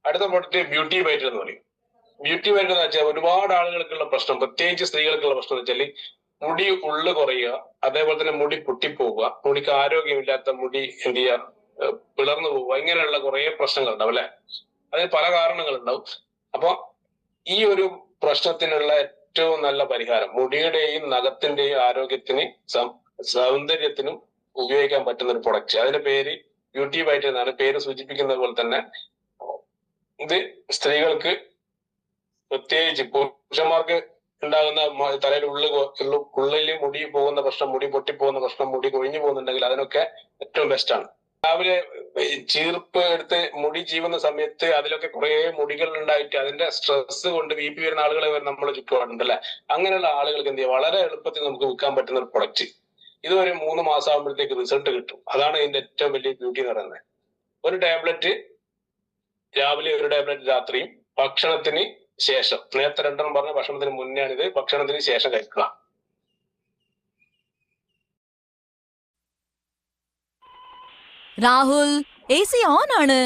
അടുത്ത product beauty whiter എന്ന് പറയും. ബ്യൂട്ടി വൈറ്റർ എന്ന് വെച്ചാൽ ഒരുപാട് ആളുകൾക്കുള്ള പ്രശ്നം, പ്രത്യേകിച്ച് സ്ത്രീകൾക്കുള്ള പ്രശ്നം എന്ന് വെച്ചാൽ മുടി ഉള്ളു കുറയുക, അതേപോലെ തന്നെ മുടി പൊട്ടിപ്പോവുക, മുടിക്ക് ആരോഗ്യമില്ലാത്ത മുടി എന്ത് ചെയ്യുക, പിളർന്നു പോവുക, ഇങ്ങനെയുള്ള കുറെ പ്രശ്നങ്ങൾ ഉണ്ടാവും അല്ലെ. അതിന് പല കാരണങ്ങളുണ്ടാവും. അപ്പൊ ഈ ഒരു പ്രശ്നത്തിനുള്ള ഏറ്റവും നല്ല പരിഹാരം, മുടിയുടെയും നഖത്തിന്റെയും ആരോഗ്യത്തിന് സൗന്ദര്യത്തിനും ഉപയോഗിക്കാൻ പറ്റുന്ന ഒരു പ്രൊഡക്റ്റ്, അതിന്റെ പേര് ബ്യൂട്ടി വൈറ്റ് എന്നാണ്. പേര് സൂചിപ്പിക്കുന്നത് പോലെ തന്നെ ഇത് സ്ത്രീകൾക്ക്, പ്രത്യേകിച്ച് പുരുഷന്മാർക്ക് ഉണ്ടാകുന്ന തലയിൽ ഉള്ളില് മുടി പോകുന്ന പ്രശ്നം, മുടി പൊട്ടിപ്പോകുന്ന പ്രശ്നം, മുടി കൊഴിഞ്ഞു പോകുന്നുണ്ടെങ്കിൽ അതിനൊക്കെ ഏറ്റവും ബെസ്റ്റ് ആണ്. രാവിലെ ചീർപ്പ് എടുത്ത് മുടി ചീവുന്ന സമയത്ത് അതിലൊക്കെ കുറെ മുടികൾ ഉണ്ടായിട്ട് അതിന്റെ സ്ട്രെസ് കൊണ്ട് BP വരുന്ന ആളുകളെ നമ്മൾ ചുറ്റുപാടുണ്ട് അല്ലെ. അങ്ങനെയുള്ള ആളുകൾക്ക് എന്ത് ചെയ്യാം, വളരെ എളുപ്പത്തിൽ നമുക്ക് വിൽക്കാൻ പറ്റുന്ന ഒരു പ്രൊഡക്റ്റ്. ഇത് ഒരു 3 മാസം ആകുമ്പോഴത്തേക്ക് റിസൾട്ട് കിട്ടും. അതാണ് ഇതിന്റെ ഏറ്റവും വലിയ ബ്യൂട്ടി എന്ന് പറയുന്നത്. ഒരു ടാബ്ലറ്റ് രാവിലെ, ഒരു ടാബ്ലറ്റ് രാത്രിയും. ഭക്ഷണത്തിന് ശേഷം, നേരത്തെ 2 പറഞ്ഞ ഭക്ഷണത്തിന് മുന്നേ ആണിത്, ഭക്ഷണത്തിന് ശേഷം കഴിക്കുക. രാഹുൽ, AC ഓൺ ആണ്.